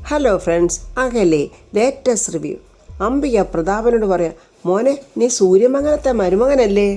Hello friends, അകലെ latest review. Ambika പ്രതാപനോട് പറയാം, മോനെ നീ സൂര്യമംഗലത്തെ മരുമകനല്ലേ?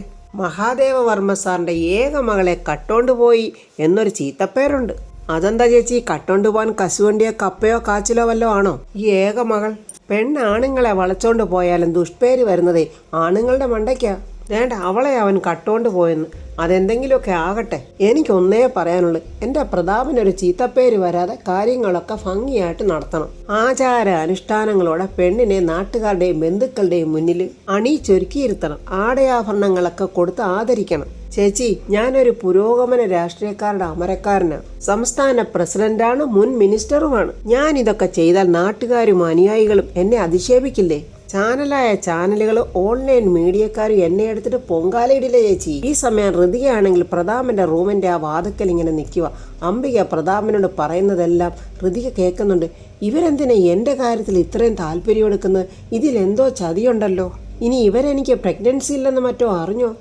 മഹാദേവവർമ്മ സാറിൻ്റെ ഏക മകളെ കട്ടോണ്ട് പോയി എന്നൊരു ചീത്തപ്പേരുണ്ട്. അതെന്താ ചേച്ചി, കട്ടോണ്ട് പോകാൻ കശുവണ്ടിയോ കപ്പയോ കാച്ചിലോ വല്ലോ ആണോ ഈ ഏക മകൾ? പെണ്ണാണുങ്ങളെ വളച്ചോണ്ട് പോയാലും ദുഷ്പേര് വരുന്നതേ ആണുങ്ങളുടെ മണ്ടയ്ക്കാ. വേണ്ട, അവളെ അവൻ കട്ടോണ്ട് പോയെന്ന്. അതെന്തെങ്കിലുമൊക്കെ ആകട്ടെ. എനിക്കൊന്നേ പറയാനുള്ളൂ, എൻ്റെ പ്രതാപനൊരു ചീത്തപ്പേര് വരാതെ കാര്യങ്ങളൊക്കെ ഭംഗിയായിട്ട് നടത്തണം. ആചാര അനുഷ്ഠാനങ്ങളോടെ പെണ്ണിനെ നാട്ടുകാരുടെയും ബന്ധുക്കളുടെയും മുന്നിൽ അണിയിച്ചൊരുക്കിയിരുത്തണം. ആടയാഭരണങ്ങളൊക്കെ കൊടുത്ത് ആദരിക്കണം. ചേച്ചി, ഞാനൊരു പുരോഗമന രാഷ്ട്രീയക്കാരുടെ അമരക്കാരനാണ്. സംസ്ഥാന പ്രസിഡന്റാണ്, മുൻ മിനിസ്റ്ററുമാണ്. ഞാനിതൊക്കെ ചെയ്താൽ നാട്ടുകാരും അനുയായികളും എന്നെ അധിക്ഷേപിക്കില്ലേ? ചാനലായ ചാനലുകൾ, ഓൺലൈൻ മീഡിയക്കാരും എന്നെ എടുത്തിട്ട് പൊങ്കാലയിടില്ല ചേച്ചി. ഈ സമയം ഋതികയാണെങ്കിൽ പ്രതാപന്റെ റൂമിന്റെ ആ വാതിക്കൽ ഇങ്ങനെ നിൽക്കുക. അംബിക പ്രതാപനോട് പറയുന്നതെല്ലാം ഋതിക കേൾക്കുന്നുണ്ട്. ഇവരെന്തിനാ എൻ്റെ കാര്യത്തിൽ ഇത്രയും താല്പര്യം എടുക്കുന്നത്? ഇതിലെന്തോ ചതിയുണ്ടല്ലോ. ഇനി ഇവരെനിക്ക് പ്രഗ്നൻസി ഇല്ലെന്ന് മറ്റോ അറിഞ്ഞോ?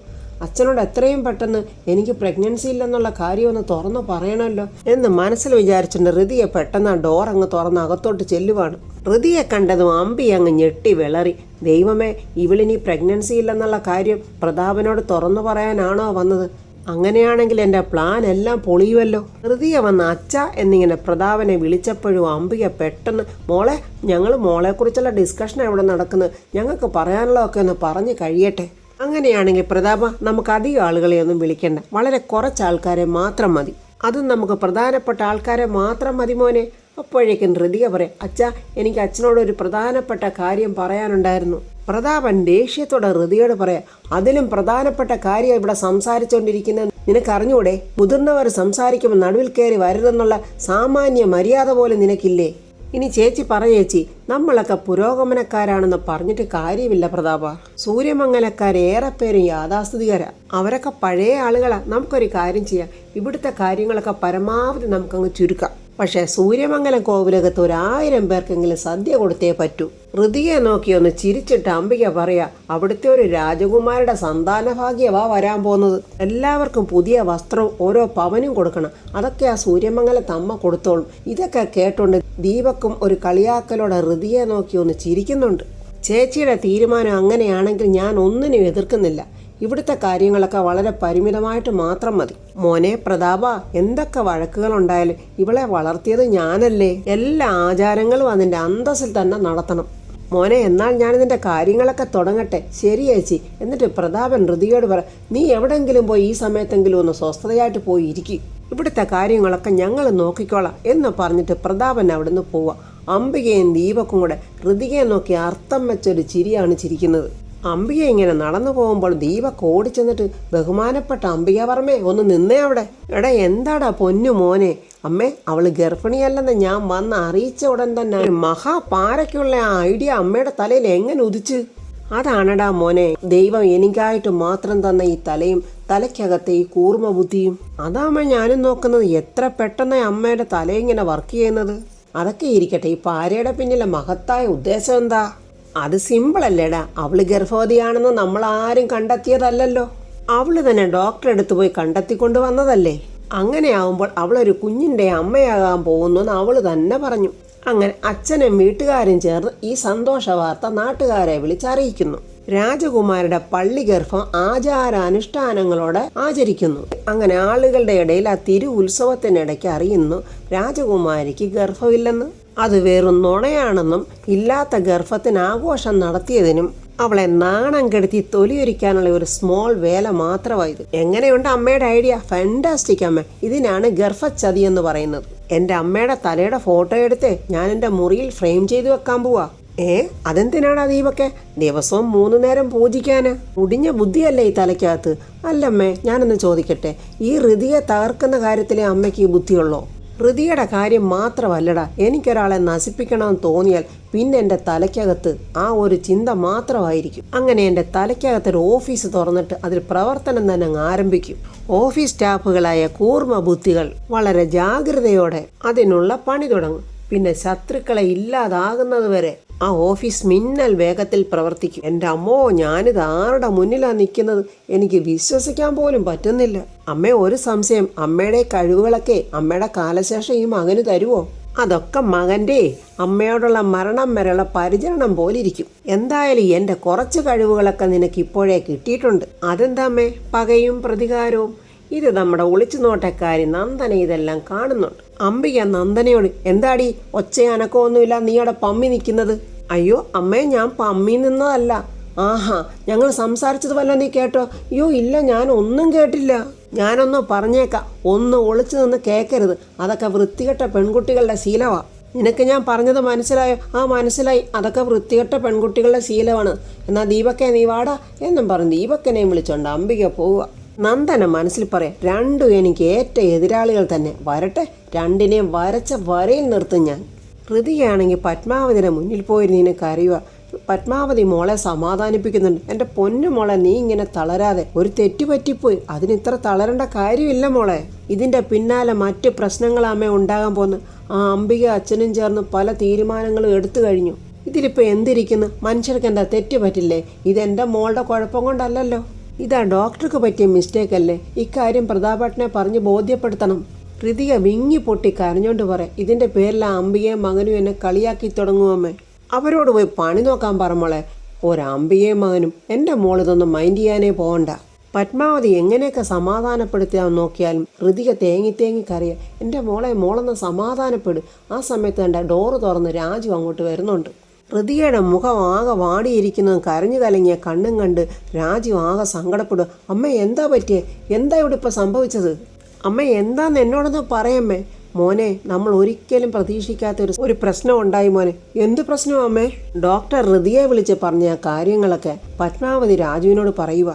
അച്ഛനോട് എത്രയും പെട്ടെന്ന് എനിക്ക് പ്രഗ്നൻസി ഇല്ലെന്നുള്ള കാര്യം ഒന്ന് തുറന്നു പറയണമല്ലോ എന്ന് മനസ്സിൽ വിചാരിച്ചിട്ടുണ്ട്. ഋതിയെ പെട്ടെന്ന് ആ ഡോർ അങ്ങ് തുറന്ന് അകത്തോട്ട് ചെല്ലുവാണ്. ഋതിയെ കണ്ടതും അമ്പി അങ്ങ് ഞെട്ടി വിളറി. ദൈവമേ, ഇവളിനി പ്രഗ്നൻസി ഇല്ലെന്നുള്ള കാര്യം പ്രതാപനോട് തുറന്നു പറയാനാണോ വന്നത്? അങ്ങനെയാണെങ്കിൽ എൻ്റെ പ്ലാൻ എല്ലാം പൊളിയുമല്ലോ. ഋതിയെ വന്ന് അച്ഛ എന്നിങ്ങനെ പ്രതാപനെ വിളിച്ചപ്പോഴും അംബിക പെട്ടെന്ന്, മോളെ, ഞങ്ങൾ മോളെക്കുറിച്ചുള്ള ഡിസ്കഷൻ എവിടെ നടക്കുന്നത്, ഞങ്ങൾക്ക് പറയാനുള്ളതൊക്കെ ഒന്ന് പറഞ്ഞു കഴിയട്ടെ. അങ്ങനെയാണെങ്കിൽ പ്രതാപ, നമുക്ക് അധികം ആളുകളെയൊന്നും വിളിക്കേണ്ട, വളരെ കുറച്ച് ആൾക്കാരെ മാത്രം മതി. അതും നമുക്ക് പ്രധാനപ്പെട്ട ആൾക്കാരെ മാത്രം മതി മോനെ. അപ്പോഴേക്കും ഋതിക പറയാം, അച്ഛാ, എനിക്ക് അച്ഛനോട് ഒരു പ്രധാനപ്പെട്ട കാര്യം പറയാനുണ്ടായിരുന്നു. പ്രതാപൻ ദേഷ്യത്തോടെ ഋതിയോട് പറയാം, അതിലും പ്രധാനപ്പെട്ട കാര്യം ഇവിടെ സംസാരിച്ചുകൊണ്ടിരിക്കുന്നത് നിനക്കറിഞ്ഞൂടെ? മുതിർന്നവർ സംസാരിക്കുമ്പോൾ നടുവിൽ കയറി വരരുതെന്നുള്ള സാമാന്യ മര്യാദ പോലും നിനക്കില്ലേ? ഇനി ചേച്ചി ചേച്ചി, നമ്മളൊക്കെ പുരോഗമനക്കാരാണെന്ന് പറഞ്ഞിട്ട് കാര്യമില്ല പ്രതാപ. സൂര്യമംഗലക്കാരേറെ പേരും യാഥാസ്ഥിതികരാ. അവരൊക്കെ പഴയ ആളുകളാ. നമുക്കൊരു കാര്യം ചെയ്യാം, ഇവിടുത്തെ കാര്യങ്ങളൊക്കെ പരമാവധി നമുക്കങ്ങ് ചുരുക്കാം. പക്ഷേ സൂര്യമംഗലം കോവിലകത്ത് 1000 പേർക്കെങ്കിലും സദ്യ കൊടുത്തേ പറ്റൂ. ഋതിയെ നോക്കി ഒന്ന് ചിരിച്ചിട്ട് അംബിക പറയാ, അവിടുത്തെ ഒരു രാജകുമാരുടെ സന്താനഭാഗ്യവാ വരാൻ പോകുന്നത്. എല്ലാവർക്കും പുതിയ വസ്ത്രവും ഓരോ പവനും കൊടുക്കണം. അതൊക്കെ ആ സൂര്യമംഗലത്ത് അമ്മ കൊടുത്തോളും. ഇതൊക്കെ കേട്ടോണ്ട് ദീപക്കും ഒരു കളിയാക്കലോടെ ഋതിയെ നോക്കി ഒന്ന് ചിരിക്കുന്നുണ്ട്. ചേച്ചിയുടെ തീരുമാനം അങ്ങനെയാണെങ്കിൽ ഞാൻ ഒന്നിനും എതിർക്കുന്നില്ല. ഇവിടുത്തെ കാര്യങ്ങളൊക്കെ വളരെ പരിമിതമായിട്ട് മാത്രം മതി. മോനെ പ്രതാപ, എന്തൊക്കെ വഴക്കുകളുണ്ടായാലും ഇവളെ വളർത്തിയത് ഞാനല്ലേ. എല്ലാ ആചാരങ്ങളും അതിൻ്റെ അന്തസ്സിൽ തന്നെ നടത്തണം. മോനെ, എന്നാൽ ഞാനിതിൻ്റെ കാര്യങ്ങളൊക്കെ തുടങ്ങട്ടെ. ശരി ചേച്ചി. എന്നിട്ട് പ്രതാപൻ ഋതിയോട് പറ, നീ എവിടെങ്കിലും പോയി ഈ സമയത്തെങ്കിലും ഒന്ന് സ്വസ്ഥതയായിട്ട് പോയി ഇരിക്കും. ഇവിടുത്തെ കാര്യങ്ങളൊക്കെ ഞങ്ങൾ നോക്കിക്കോളാം എന്ന് പറഞ്ഞിട്ട് പ്രതാപൻ അവിടുന്ന് പോവുക. അംബികയും ദീപക്കും കൂടെ ഋതികയെ നോക്കി അർത്ഥം വെച്ചൊരു ചിരിയാണ് ചിരിക്കുന്നത്. അംബിക ഇങ്ങനെ നടന്നു പോകുമ്പോൾ ദീപക്ക് ഓടിച്ചെന്നിട്ട്, ബഹുമാനപ്പെട്ട അംബികാവർമ്മേ, ഒന്ന് നിന്നേ അവിടെ. എടാ, എന്താടാ പൊന്നു മോനെ? അമ്മേ, അവള് ഗർഭിണിയല്ലെന്ന് ഞാൻ വന്ന് അറിയിച്ച ഉടൻ തന്നെ മഹാപാരയ്ക്കുള്ള ആ ഐഡിയ അമ്മയുടെ തലയിൽ എങ്ങനെ ഉദിച്ച്? അതാണടാ മോനെ, ദൈവം എനിക്കായിട്ട് മാത്രം തന്ന ഈ തലയും തലയ്ക്കകത്തെ ഈ കൂർമ്മ ബുദ്ധിയും. അതാമ്മ ഞാനും നോക്കുന്നത്. എത്ര പെട്ടെന്ന് അമ്മയുടെ തല ഇങ്ങനെ വർക്ക് ചെയ്യുന്നത്. അതൊക്കെ ഇരിക്കട്ടെ, ഈ പാരയുടെ പിന്നിലെ മഹത്തായ ഉദ്ദേശം എന്താ? അത് സിമ്പിളല്ലേടാ. അവള് ഗർഭവതിയാണെന്ന് നമ്മൾ ആരും കണ്ടെത്തിയതല്ലല്ലോ. അവള് തന്നെ ഡോക്ടറെ അടുത്ത് പോയി കണ്ടെത്തിക്കൊണ്ട് വന്നതല്ലേ. അങ്ങനെയാവുമ്പോൾ അവളൊരു കുഞ്ഞിൻ്റെ അമ്മയാകാൻ പോകുന്നു അവള് തന്നെ പറഞ്ഞു. അങ്ങനെ അച്ഛനും വീട്ടുകാരും ചേർന്ന് ഈ സന്തോഷ വാർത്ത നാട്ടുകാരെ വിളിച്ചറിയിക്കുന്നു. രാജകുമാരുടെ പള്ളി ഗർഭം ആചാരാനുഷ്ഠാനങ്ങളോടെ ആചരിക്കുന്നു. അങ്ങനെ ആളുകളുടെ ഇടയിൽ ആ ഉത്സവത്തിനിടയ്ക്ക് അറിയുന്നു രാജകുമാരിക്ക് ഗർഭമില്ലെന്ന്. അത് വെറും നുണയാണെന്നും ഇല്ലാത്ത ഗർഭത്തിന് ആഘോഷം നടത്തിയതിനും അവളെ നാണം കെടുത്തി തൊലിയൊരിക്കാനുള്ള ഒരു സ്മോൾ വേല മാത്രമായത്. എങ്ങനെയുണ്ട് അമ്മയുടെ ഐഡിയ? ഫാന്റാസ്റ്റിക് അമ്മ. ഇതിനാണ് ഗർഭച്ചതി എന്ന് പറയുന്നത്. എൻ്റെ അമ്മയുടെ തലയുടെ ഫോട്ടോ എടുത്ത് ഞാൻ എൻ്റെ മുറിയിൽ ഫ്രെയിം ചെയ്ത് വെക്കാൻ പോവാ. അതെന്തിനാണ് ദീപക്കെ? ദിവസവും 3 നേരം പൂജിക്കാന്? മുടിഞ്ഞ ബുദ്ധിയല്ലേ ഈ തലയ്ക്കകത്ത്? അല്ലമ്മേ, ഞാനൊന്ന് ചോദിക്കട്ടെ, ഈ ഋതിയെ തകർക്കുന്ന കാര്യത്തിലെ അമ്മയ്ക്ക് ഈ ബുദ്ധിയുള്ളോ? ഋതിയുടെ കാര്യം മാത്രമല്ലടാ, എനിക്കൊരാളെ നശിപ്പിക്കണമെന്ന് തോന്നിയാൽ പിന്നെ എൻ്റെ തലയ്ക്കകത്ത് ആ ഒരു ചിന്ത മാത്രമായിരിക്കും. അങ്ങനെ എൻ്റെ തലയ്ക്കകത്തൊരു ഓഫീസ് തുറന്നിട്ട് അതിൽ പ്രവർത്തനം തന്നെ അങ്ങ് ആരംഭിക്കും. ഓഫീസ് സ്റ്റാഫുകളായ കൂർമ്മ ബുദ്ധികൾ വളരെ ജാഗ്രതയോടെ അതിനുള്ള പണി തുടങ്ങും. പിന്നെ ശത്രുക്കളെ ഇല്ലാതാകുന്നത് വരെ ആ ഓഫീസ് മിന്നൽ വേഗത്തിൽ പ്രവർത്തിക്കും. എൻ്റെ അമ്മോ, ഞാനിത് ആരുടെ മുന്നിലാണ് നിൽക്കുന്നത്? എനിക്ക് വിശ്വസിക്കാൻ പോലും പറ്റുന്നില്ല. അമ്മേ, ഒരു സംശയം, അമ്മയുടെ കഴിവുകളൊക്കെ അമ്മയുടെ കാലശേഷം ഈ മകന് തരുമോ? അതൊക്കെ മകൻ്റെ അമ്മയോടുള്ള മരണം വരെയുള്ള പരിചരണം പോലിരിക്കും. എന്തായാലും എൻ്റെ കുറച്ച് കഴിവുകളൊക്കെ നിനക്ക് ഇപ്പോഴേ കിട്ടിയിട്ടുണ്ട്. അതെന്താമ്മേ പകയും പ്രതികാരവും? ഇത് നമ്മുടെ ഒളിച്ചു നോട്ടക്കാരി നന്ദന ഇതെല്ലാം കാണുന്നുണ്ട്. അംബിക നന്ദനയോട്, എന്താടി ഒച്ചയനക്കമൊന്നുമില്ല, നീ അവിടെ പമ്മി നിൽക്കുന്നത്? അയ്യോ അമ്മേ, ഞാൻ പമ്മി നിന്നതല്ല. ആഹാ, ഞങ്ങൾ സംസാരിച്ചത് വല്ല നീ കേട്ടോ? അയ്യോ ഇല്ല, ഞാൻ ഒന്നും കേട്ടില്ല. ഞാനൊന്ന് പറഞ്ഞേക്കാം, ഒന്ന് ഒളിച്ചു നിന്ന് കേൾക്കരുത്. അതൊക്കെ വൃത്തികെട്ട പെൺകുട്ടികളുടെ ശീലമാണ്. നിനക്ക് ഞാൻ പറഞ്ഞത് മനസ്സിലായോ? ആ മനസ്സിലായി, അതൊക്കെ വൃത്തികെട്ട പെൺകുട്ടികളുടെ ശീലമാണ്. എന്നാൽ ദീപക്കെ നീ വാടാ എന്നും പറഞ്ഞ് ദീപക്കനെയും വിളിച്ചോണ്ട് അംബിക പോവുക. നന്ദന മനസ്സിൽ പറയാം, രണ്ടും എനിക്ക് ഏറ്റ എതിരാളികൾ തന്നെ. വരട്ടെ, രണ്ടിനെയും വരച്ച വരയിൽ നിർത്തും ഞാൻ. ഹൃതിയാണെങ്കിൽ പത്മാവതിയുടെ മുന്നിൽ പോയിരുന്ന് നിന്നെ കരയുക. പത്മാവതി മോളെ സമാധാനിപ്പിക്കുന്നുണ്ട്. എൻ്റെ പൊന്നു മോളെ, നീ ഇങ്ങനെ തളരാതെ, ഒരു തെറ്റ് പറ്റിപ്പോയി, അതിന് ഇത്ര തളരേണ്ട കാര്യമില്ല മോളെ. ഇതിൻ്റെ പിന്നാലെ മറ്റ് പ്രശ്നങ്ങളാമേ ഉണ്ടാകാൻ പോന്ന്. ആ അംബിക അച്ഛനും ചേർന്ന് പല തീരുമാനങ്ങളും എടുത്തു കഴിഞ്ഞു. ഇതിലിപ്പോൾ എന്തിരിക്കുന്നു? മനുഷ്യർക്ക് എന്താ തെറ്റ് പറ്റില്ലേ? ഇതെൻ്റെ മോളുടെ കുഴപ്പം കൊണ്ടല്ലല്ലോ. ഇതാ ഡോക്ടർക്ക് പറ്റിയ മിസ്റ്റേക്ക് അല്ലേ? ഇക്കാര്യം പ്രതാപേട്ടനെ പറഞ്ഞ് ബോധ്യപ്പെടുത്തണം. ഹൃതിക വിങ്ങി പൊട്ടി കരഞ്ഞോണ്ട് പറയാം, ഇതിൻ്റെ പേരിൽ ആ അംബികയും മകനും എന്നെ കളിയാക്കി തുടങ്ങുമമ്മേ. അവരോട് പോയി പണി നോക്കാൻ പറമോളെ. ഒരംബികയും മകനും. എൻ്റെ മോളിതൊന്നും മൈൻഡ് ചെയ്യാനേ പോകണ്ട. പത്മാവതി എങ്ങനെയൊക്കെ സമാധാനപ്പെടുത്താൻ നോക്കിയാലും ഹൃതിക തേങ്ങി കരയുക. എൻ്റെ മോളൊന്ന് സമാധാനപ്പെടും. ആ സമയത്ത് എൻ്റെ ഡോറ് തുറന്ന് രാജു അങ്ങോട്ട് വരുന്നുണ്ട്. ഹൃതികയുടെ മുഖം ആകെ വാടിയിരിക്കുന്നതും കരഞ്ഞു കലങ്ങിയ കണ്ണും കണ്ട് രാജു ആകെ സങ്കടപ്പെടുക. അമ്മ എന്താ പറ്റിയേ? എന്താ ഇവിടെ ഇപ്പോൾ സംഭവിച്ചത്? അമ്മ എന്താന്ന് എന്നോടൊന്ന് പറയമ്മേ. മോനെ, നമ്മൾ ഒരിക്കലും പ്രതീക്ഷിക്കാത്ത ഒരു പ്രശ്നം ഉണ്ടായി മോനെ. എന്ത് പ്രശ്നവും അമ്മേ? ഡോക്ടർ ഹൃതിയെ വിളിച്ച് പറഞ്ഞ ആ കാര്യങ്ങളൊക്കെ പത്മാവതി രാജുവിനോട് പറയുക.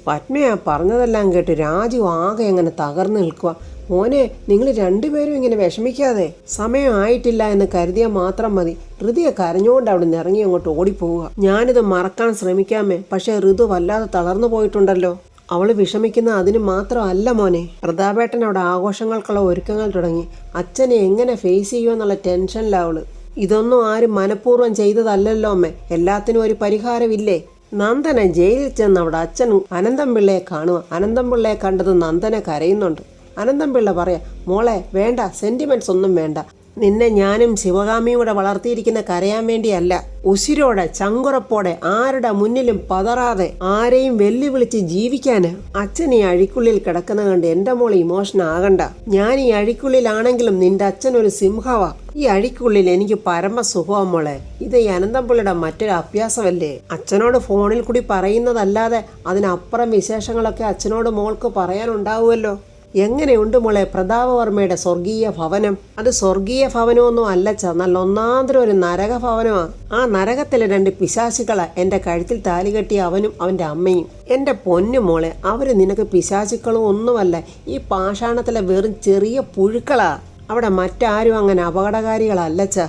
പത്മയാ പറഞ്ഞതെല്ലാം കേട്ട് രാജു ആകെ അങ്ങനെ തകർന്നു നിൽക്കുക. മോനെ, നിങ്ങൾ രണ്ടുപേരും ഇങ്ങനെ വിഷമിക്കാതെ. സമയമായിട്ടില്ല എന്ന് കരുതിയാൽ മാത്രം മതി. ഋതുയെ കരഞ്ഞുകൊണ്ട് അവിടെ നിന്ന് ഇറങ്ങി അങ്ങോട്ട് ഓടിപ്പോവുക. ഞാനിത് മറക്കാൻ ശ്രമിക്കാമേ, പക്ഷെ ഋതു വല്ലാതെ തളർന്നു പോയിട്ടുണ്ടല്ലോ. അവള് വിഷമിക്കുന്ന അതിന് മാത്രമല്ല മോനെ. പ്രതാപേട്ടൻ അവിടെ ആഘോഷങ്ങൾക്കുള്ള ഒരുക്കങ്ങൾ തുടങ്ങി. അച്ഛനെ എങ്ങനെ ഫേസ് ചെയ്യുമെന്നുള്ള ടെൻഷനിലാവള്. ഇതൊന്നും ആരും മനഃപൂർവ്വം ചെയ്തതല്ലല്ലോ അമ്മേ. എല്ലാത്തിനും ഒരു പരിഹാരമില്ലേ? നന്ദന ജയിലിൽ ചെന്ന് അവിടെ അച്ഛൻ അനന്തംപിള്ളയെ കാണുക. അനന്തംപിള്ളയെ കണ്ടത് നന്ദന കരയുന്നുണ്ട്. അനന്തംപിള്ള പറയാ, മോളെ വേണ്ട, സെന്റിമെന്റ്സ് ഒന്നും വേണ്ട. നിന്നെ ഞാനും ശിവകാമിയും കൂടെ വളർത്തിയിരിക്കുന്ന കരയാൻ വേണ്ടിയല്ല. ഉശിരോടെ ചങ്കുറപ്പോടെ ആരുടെ മുന്നിലും പതറാതെ ആരെയും വെല്ലുവിളിച്ച് ജീവിക്കാന്. അച്ഛൻ ഈ അഴിക്കുള്ളിൽ കിടക്കുന്ന കണ്ട് എൻ്റെ മോൾ ഇമോഷൻ ആകണ്ട. ഞാൻ ഈ അഴിക്കുള്ളിലാണെങ്കിലും നിന്റെ അച്ഛൻ ഒരു സിംഹവാ. ഈ അഴിക്കുള്ളിൽ എനിക്ക് പരമസുഖമാ മോളെ. ഇത് ഈ അനന്തംപിള്ളയുടെ മറ്റൊരു അഭ്യാസമല്ലേ? അച്ഛനോട് ഫോണിൽ കൂടി പറയുന്നതല്ലാതെ അതിനപ്പുറം വിശേഷങ്ങളൊക്കെ അച്ഛനോട് മോൾക്ക് പറയാനുണ്ടാവുമല്ലോ. എങ്ങനെയുണ്ട് മോളെ പ്രതാപവർമ്മയുടെ സ്വർഗീയ ഭവനം? അത് സ്വർഗീയ ഭവനമൊന്നും അല്ലച്ച, നല്ല ഒന്നാന്തരം ഒരു നരക ഭവനമാണ്. ആ നരകത്തിലെ 2 പിശാചുക്കളാ എൻ്റെ കഴുത്തിൽ താലി കെട്ടിയ അവനും അവൻ്റെ അമ്മയും. എൻ്റെ പൊന്നു മോളെ, അവര് നിനക്ക് പിശാചുക്കളും ഒന്നുമല്ല. ഈ പാഷാണത്തിലെ വെറും ചെറിയ പുഴുക്കളാ. അവിടെ മറ്റാരും അങ്ങനെ അപകടകാരികളല്ലച്ച.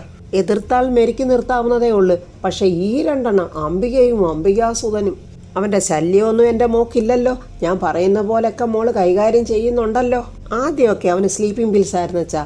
എതിർത്താൽ മെരുക്കി നിർത്താവുന്നതേ ഉള്ളൂ. പക്ഷെ ഈ 2 അംബികയും അംബികാസുതനും. അവൻ്റെ ശല്യമൊന്നും എൻ്റെ മോക്കില്ലല്ലോ. ഞാൻ പറയുന്ന പോലെയൊക്കെ മോള് കൈകാര്യം ചെയ്യുന്നുണ്ടല്ലോ. ആദ്യമൊക്കെ അവന് സ്ലീപ്പിംഗ് പിൽസ് ആയിരുന്നു വെച്ചാ,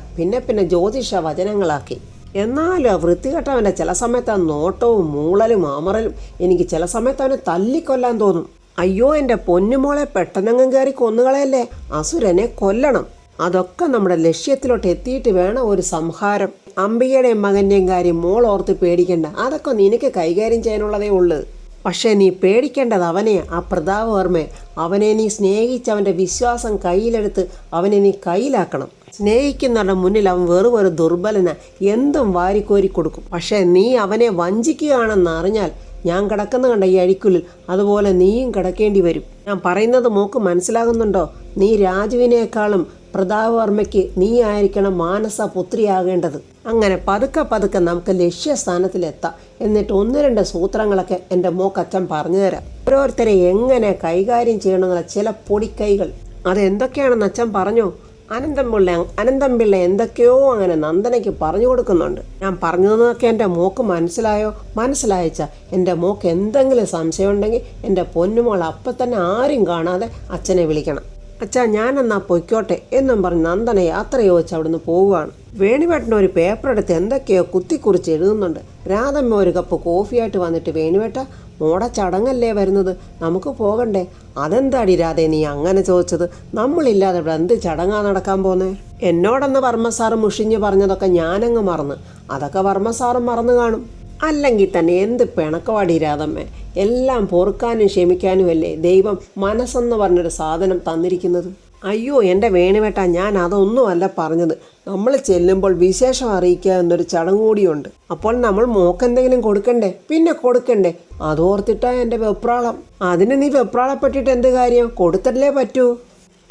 പിന്നെ ജ്യോതിഷ വചനങ്ങളാക്കി. എന്നാലും ആ വൃത്തികെട്ടവൻ്റെ ചില സമയത്ത് ആ നോട്ടവും മൂളലും അമറലും എനിക്ക് ചില സമയത്ത് അവനെ തല്ലിക്കൊല്ലാൻ തോന്നും. അയ്യോ എൻ്റെ പൊന്നുമോളെ, പെട്ടെന്നെങ്ങും കയറി കൊന്നുകളയല്ലേ. അസുരനെ കൊല്ലണം. അതൊക്കെ നമ്മുടെ ലക്ഷ്യത്തിലോട്ട് എത്തിയിട്ട് വേണം ഒരു സംഹാരം. അംബികയുടെയും മകൻ്റെയും കാര്യം മോൾ ഓർത്ത് പേടിക്കണ്ട. അതൊക്കെ നിനക്ക് കൈകാര്യം ചെയ്യാനുള്ളതേ ഉള്ളൂ. പക്ഷേ നീ പേടിക്കേണ്ടത് അവനെ, ആ പ്രതാപവർമ്മയെ. അവനെ നീ സ്നേഹിച്ച് അവൻ്റെ വിശ്വാസം കയ്യിലെടുത്ത് അവനെ നീ കയ്യിലാക്കണം. സ്നേഹിക്കുന്നവരുടെ മുന്നിൽ അവൻ വെറും ഒരു ദുർബലന, എന്തും വാരിക്കോരി കൊടുക്കും. പക്ഷേ നീ അവനെ വഞ്ചിക്കുകയാണെന്ന് അറിഞ്ഞാൽ ഞാൻ കിടക്കുന്ന കണ്ട ഈ അഴിക്കുള്ളിൽ അതുപോലെ നീയും കിടക്കേണ്ടി വരും. ഞാൻ പറയുന്നത് മോക്ക് മനസ്സിലാകുന്നുണ്ടോ? നീ രാജുവിനേക്കാളും പ്രതാപവർമ്മയ്ക്ക് നീ ആയിരിക്കണം മാനസ പുത്രിയാകേണ്ടത്. അങ്ങനെ പതുക്കെ നമുക്ക് ലക്ഷ്യസ്ഥാനത്തിലെത്താം. എന്നിട്ട് 1-2 സൂത്രങ്ങളൊക്കെ എൻ്റെ മോക്കച്ഛൻ പറഞ്ഞു തരാം. ഓരോരുത്തരെ എങ്ങനെ കൈകാര്യം ചെയ്യണമെന്നുള്ള ചില പൊടിക്കൈകൾ. അതെന്തൊക്കെയാണെന്ന് അച്ഛൻ പറഞ്ഞോ? അനന്തംപിള്ള എന്തൊക്കെയോ അങ്ങനെ നന്ദനയ്ക്ക് പറഞ്ഞു കൊടുക്കുന്നുണ്ട്. ഞാൻ പറഞ്ഞതൊക്കെ എൻ്റെ മോക്ക് മനസ്സിലായോ? മനസ്സിലായച്ച. എൻ്റെ മോക്ക് എന്തെങ്കിലും സംശയം ഉണ്ടെങ്കിൽ എൻ്റെ പൊന്നുമോൾ അപ്പം തന്നെ ആരും കാണാതെ അച്ഛനെ വിളിക്കണം. അച്ഛാ ഞാനെന്നാ പൊയ്ക്കോട്ടെ എന്നും പറഞ്ഞ് നന്ദന യാത്ര ചോദിച്ച് അവിടുന്ന് പോവുകയാണ്. വേണുവേട്ടൻ ഒരു പേപ്പർ എടുത്ത് എന്തൊക്കെയോ കുത്തിക്കുറിച്ച് എഴുതുന്നുണ്ട്. രാധമ്മ ഒരു കപ്പ് കോഫിയായിട്ട് വന്നിട്ട്, വേണുവേട്ട മോടെ ചടങ്ങല്ലേ വരുന്നത്, നമുക്ക് പോകണ്ടേ? അതെന്താടി രാധേ നീ അങ്ങനെ ചോദിച്ചത്? നമ്മളില്ലാതെ ഇവിടെ എന്ത് ചടങ്ങാ നടക്കാൻ പോന്നേ? എന്നോടന്ന് വർമ്മസാറ് മുഷിഞ്ഞ് പറഞ്ഞതൊക്കെ ഞാനങ്ങ് മറന്ന്. അതൊക്കെ വർമ്മസാറും മറന്നു കാണും. അല്ലെങ്കിൽ തന്നെ എന്ത് പിണക്കവാടി രാധമ്മേ. എല്ലാം പൊറുക്കാനും ക്ഷമിക്കാനുമല്ലേ ദൈവം മനസ്സെന്ന് പറഞ്ഞൊരു സാധനം തന്നിരിക്കുന്നത്. അയ്യോ എൻ്റെ വേണുവേട്ട, ഞാൻ അതൊന്നുമല്ല പറഞ്ഞത്. നമ്മൾ ചെല്ലുമ്പോൾ വിശേഷം അറിയിക്കുക എന്നൊരു ചടങ്ങ് കൂടിയുണ്ട്. അപ്പോൾ നമ്മൾ മോക്കെന്തെങ്കിലും കൊടുക്കണ്ടേ? പിന്നെ കൊടുക്കണ്ടേ? അതോർത്തിട്ടാ എൻ്റെ വെപ്രാളം. അതിന് നീ വെപ്രാളപ്പെട്ടിട്ട് എന്ത് കാര്യം? കൊടുത്തല്ലേ പറ്റൂ.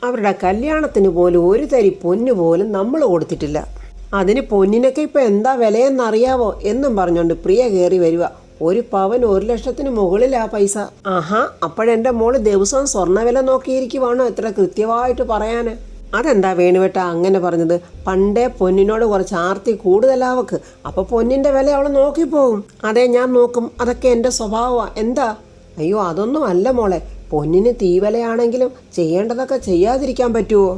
അവരുടെ കല്യാണത്തിന് പോലും ഒരു തരി പൊന്നു പോലും നമ്മൾ കൊടുത്തിട്ടില്ല. അതിന് പൊന്നിനൊക്കെ ഇപ്പം എന്താ വിലയെന്നറിയാവോ എന്നും പറഞ്ഞുകൊണ്ട് പ്രിയ കയറി വരിക. ഒരു പവൻ 1,00,000 മുകളിലാ പൈസ. ആഹാ, അപ്പോഴെൻ്റെ മോള് ദിവസവും സ്വർണ്ണവില നോക്കിയിരിക്കുവാണോ ഇത്ര കൃത്യമായിട്ട് പറയാൻ? അതെന്താ വേണുവേട്ട അങ്ങനെ പറഞ്ഞത്? പണ്ടേ പൊന്നിനോട് കുറച്ച് ആർത്തി കൂടുതലാവക്ക്. അപ്പോൾ പൊന്നിൻ്റെ വില അവൾ നോക്കിപ്പോകും. അതെ, ഞാൻ നോക്കും. അതൊക്കെ എൻ്റെ സ്വഭാവമാണ്. എന്താ? അയ്യോ അതൊന്നും അല്ല മോളെ. പൊന്നിന് തീവലയാണെങ്കിലും ചെയ്യേണ്ടതൊക്കെ ചെയ്യാതിരിക്കാൻ പറ്റുമോ?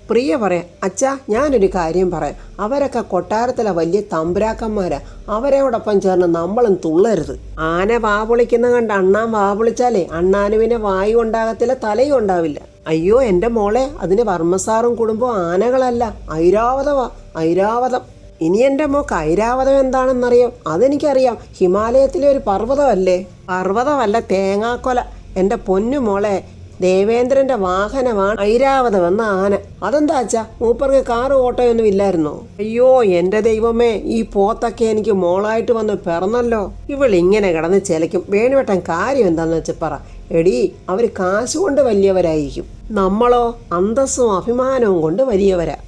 പ്രിയ പറയാം. അച്ഛാ ഞാനൊരു കാര്യം പറയാം. അവരൊക്കെ കൊട്ടാരത്തിലെ വലിയ തമ്പുരാക്കന്മാരാ. അവരോടൊപ്പം ചേർന്ന് നമ്മളും തുള്ളരുത്. ആന വാപൊളിക്കുന്ന കണ്ട് അണ്ണാൻ വാപൊളിച്ചാലേ അണ്ണാനുവിനെ വായു ഉണ്ടാകത്തില്ല, തലയും ഉണ്ടാവില്ല. അയ്യോ എൻ്റെ മോളെ, അതിന് വർമ്മസാറും കുടുംബവും ആനകളല്ല, ഐരാവതമാ, ഐരാവതം. ഇനി എൻ്റെ മോക്ക് ഐരാവതം എന്താണെന്നറിയാം? അതെനിക്കറിയാം. ഹിമാലയത്തിലെ ഒരു പർവ്വതമല്ലേ? പർവ്വതമല്ല, തേങ്ങാക്കൊല. എൻ്റെ പൊന്നു മോളെ, ദേവേന്ദ്രൻ്റെ വാഹനമാണ് ഐരാവതം എന്ന ആന. അതെന്താ അച്ഛാ, മൂപ്പർക്ക് കാറ് ഓട്ടോയൊന്നും ഇല്ലായിരുന്നോ? അയ്യോ എൻ്റെ ദൈവമേ, ഈ പോത്തൊക്കെ എനിക്ക് മോളായിട്ട് വന്ന് പിറന്നല്ലോ. ഇവളിങ്ങനെ കിടന്ന് ചിലയ്ക്കും. വേണുവേട്ടൻ കാര്യം എന്താണെന്ന് വെച്ച് പറ. എടീ, അവർ കാശുകൊണ്ട് വലിയവരായിരിക്കും, നമ്മളോ അന്തസ്സും അഭിമാനവും കൊണ്ട് വലിയവരാ.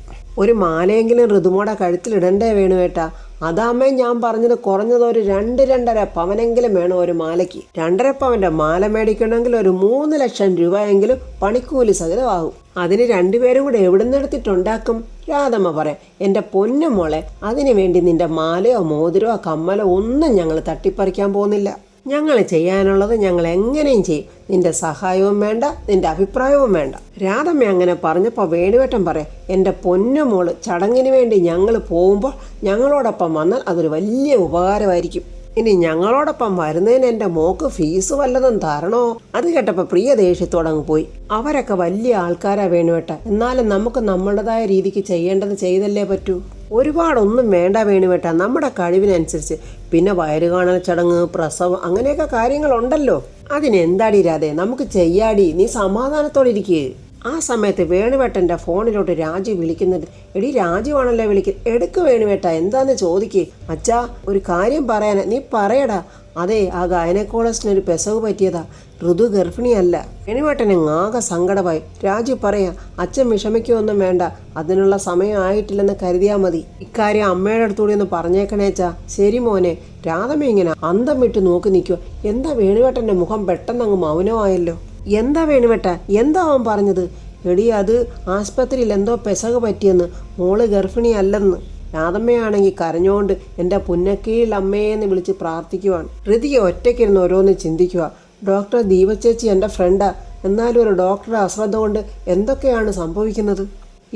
ഒരു മാലയെങ്കിലും ഋതുമോടെ കഴുത്തിലിടണ്ടേ വേണുവേട്ട? അതാമ്മേ ഞാൻ പറഞ്ഞത്. കുറഞ്ഞത് ഒരു 2-2.5 പവനെങ്കിലും വേണം ഒരു മാലയ്ക്ക്. 2.5 പവൻ്റെ മാല മേടിക്കണമെങ്കിൽ ഒരു 3 ലക്ഷം രൂപയെങ്കിലും പണിക്കൂലി സഹിതമാകും. അതിന് രണ്ടുപേരും കൂടെ എവിടെ നിന്നെടുത്തിട്ടുണ്ടാക്കും? രാധമ്മ പറയാം. എൻ്റെ പൊന്നു മോളെ, അതിനു വേണ്ടി നിന്റെ മാലയോ മോതിരോ കമ്മലോ ഒന്നും ഞങ്ങൾ തട്ടിപ്പറിക്കാൻ പോകുന്നില്ല. ഞങ്ങൾ ചെയ്യാനുള്ളത് ഞങ്ങൾ എങ്ങനെയും ചെയ്യും. നിന്റെ സഹായവും വേണ്ട, നിന്റെ അഭിപ്രായവും വേണ്ട. രാധമ്മ അങ്ങനെ പറഞ്ഞപ്പോൾ വേണുവേട്ടൻ പറയാം. എൻ്റെ പൊന്നു മോള്, ചടങ്ങിന് വേണ്ടി ഞങ്ങൾ പോകുമ്പോൾ ഞങ്ങളോടൊപ്പം വന്നാൽ അതൊരു വലിയ ഉപകാരമായിരിക്കും. ഇനി ഞങ്ങളോടൊപ്പം വരുന്നതിന് എൻ്റെ മോക്ക് ഫീസ് വല്ലതും തരണോ? അത് കേട്ടപ്പോൾ പ്രിയ ദേഷ്യത്തോടങ്ങ് പോയി. അവരൊക്കെ വലിയ ആൾക്കാരാ വേണുവേട്ട. എന്നാലും നമുക്ക് നമ്മുടേതായ രീതിക്ക് ചെയ്യേണ്ടത് ചെയ്തല്ലേ പറ്റൂ. ഒരുപാടൊന്നും വേണ്ട വേണുവേട്ട, നമ്മുടെ കഴിവിനനുസരിച്ച്. പിന്നെ വയറ് കാണൽ ചടങ്ങ്, പ്രസവം, അങ്ങനെയൊക്കെ കാര്യങ്ങളുണ്ടല്ലോ. അതിനെന്താടി രാധേ, നമുക്ക് ചെയ്യാടി. നീ സമാധാനത്തോടെ ഇരിക്കുക. ആ സമയത്ത് വേണുവേട്ടൻ്റെ ഫോണിലോട്ട് രാജു വിളിക്കുന്നുണ്ട്. എടി രാജുവാണല്ലോ വിളിക്കുന്നത്. എടുക്ക് വേണുവേട്ട, എന്താന്ന് ചോദിക്കേ. അച്ഛാ ഒരു കാര്യം പറയാനാ. നീ പറയടാ. അതെ, ആ ഗൈനക്കോളജിനൊരു പെസവ് പറ്റിയതാ. ഋതു ഗർഭിണിയല്ല. വേണുവേട്ടന് ആകെ സങ്കടമായി. രാജു പറയാ, അച്ഛൻ വിഷമിക്കുകയൊന്നും വേണ്ട, അതിനുള്ള സമയം ആയിട്ടില്ലെന്ന് കരുതിയാൽ മതി. ഇക്കാര്യം അമ്മയുടെ അടുത്തുകൂടി ഒന്ന് പറഞ്ഞേക്കണേച്ചാ. ശരി മോനെ. രാധമ്മ ഇങ്ങനെ അന്തം വിട്ട് നോക്കി നിൽക്കുക. എന്താ വേണുവേട്ടൻ്റെ മുഖം പെട്ടെന്നങ്ങ് മൗനമായല്ലോ. എന്താ വേണുവേട്ട, എന്താ അവൻ പറഞ്ഞത്? എടി, അത് ആസ്പത്രിയിൽ എന്തോ പെസക് പറ്റിയെന്ന്. മോള് ഗർഭിണിയല്ലെന്ന്. രാധമ്മയാണെങ്കിൽ കരഞ്ഞുകൊണ്ട് എൻ്റെ പുന്നക്കീഴിൽ അമ്മയെന്ന് വിളിച്ച് പ്രാർത്ഥിക്കുവാണ്. ഋതിയെ ഒറ്റയ്ക്കിരുന്ന് ഓരോന്ന് ചിന്തിക്കുക. ഡോക്ടർ ദീപചേച്ചി എൻ്റെ ഫ്രണ്ടാ. എന്നാലും ഒരു ഡോക്ടറുടെ അശ്രദ്ധ കൊണ്ട് എന്തൊക്കെയാണ് സംഭവിക്കുന്നത്?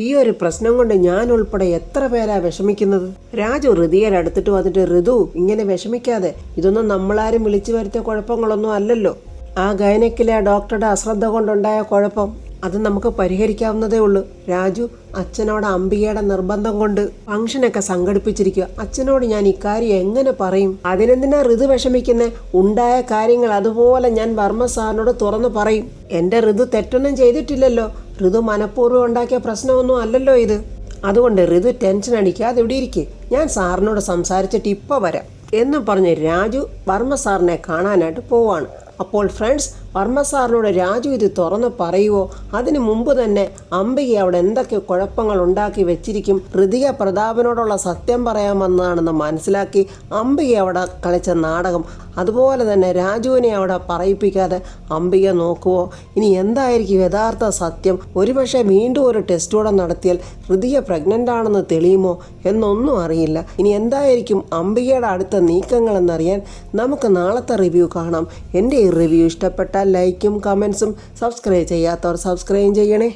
ഈ ഒരു പ്രശ്നം കൊണ്ട് ഞാൻ ഉൾപ്പെടെ എത്ര പേരാ വിഷമിക്കുന്നത്. രാജു ഋതിയുടെ അടുത്തിട്ട് വന്നിട്ട്, ഋതു ഇങ്ങനെ വിഷമിക്കാതെ, ഇതൊന്നും നമ്മളാരും വിളിച്ചു വരുത്തിയ കുഴപ്പങ്ങളൊന്നും അല്ലല്ലോ. ആ ഗൈനക്കിലെ ആ ഡോക്ടറുടെ അശ്രദ്ധ കൊണ്ടുണ്ടായ കുഴപ്പം അത് നമുക്ക് പരിഹരിക്കാവുന്നതേ ഉള്ളൂ. രാജു, അച്ഛനോട് അംബികയുടെ നിർബന്ധം കൊണ്ട് ഫംഗ്ഷനൊക്കെ സംഘടിപ്പിച്ചിരിക്കുക. അച്ഛനോട് ഞാൻ ഇക്കാര്യം എങ്ങനെ പറയും? അതിനെന്തിനാ ഋതു വിഷമിക്കുന്നേ? ഉണ്ടായ കാര്യങ്ങൾ അതുപോലെ ഞാൻ വർമ്മ സാറിനോട് തുറന്നു പറയും. എൻ്റെ ഋതു തെറ്റൊന്നും ചെയ്തിട്ടില്ലല്ലോ. ഋതു മനഃപൂർവ്വം ഉണ്ടാക്കിയ പ്രശ്നമൊന്നും അല്ലല്ലോ ഇത്. അതുകൊണ്ട് ഋതു ടെൻഷൻ അടിക്കാതെ ഇവിടെ ഇരിക്കെ. ഞാൻ സാറിനോട് സംസാരിച്ചിട്ട് ഇപ്പോൾ വരാം എന്നും പറഞ്ഞ് രാജു വർമ്മ സാറിനെ കാണാനായിട്ട് പോവാണ്. അപ്പോൾ ഫ്രണ്ട്സ്, വർമ്മ സാറിനോട് രാജു ഇത് തുറന്ന് പറയുമോ? അതിനു മുമ്പ് തന്നെ അംബിക അവിടെ എന്തൊക്കെ കുഴപ്പങ്ങൾ ഉണ്ടാക്കി വെച്ചിരിക്കും. ഋതിക പ്രതാപനോടുള്ള സത്യം പറയാമെന്നാണെന്ന് മനസ്സിലാക്കി അംബിക അവിടെ കളിച്ച നാടകം അതുപോലെ തന്നെ രാജുവിനെ അവിടെ പറയിപ്പിക്കാതെ അംബിക നോക്കുമോ? ഇനി എന്തായിരിക്കും യഥാർത്ഥ സത്യം? ഒരുപക്ഷെ വീണ്ടും ഒരു ടെസ്റ്റോടെ നടത്തിയാൽ ഋതിക പ്രഗ്നൻ്റ് ആണെന്ന് തെളിയുമോ എന്നൊന്നും അറിയില്ല. ഇനി എന്തായിരിക്കും അംബികയുടെ അടുത്ത നീക്കങ്ങളെന്നറിയാൻ നമുക്ക് നാളത്തെ റിവ്യൂ കാണാം. എൻ്റെ ഈ റിവ്യൂ ഇഷ്ടപ്പെട്ടാൽ ലൈക്കും കമൻസും, സബ്സ്ക്രൈബ് ചെയ്യാത്തവർ സബ്സ്ക്രൈബ് ചെയ്യണേ.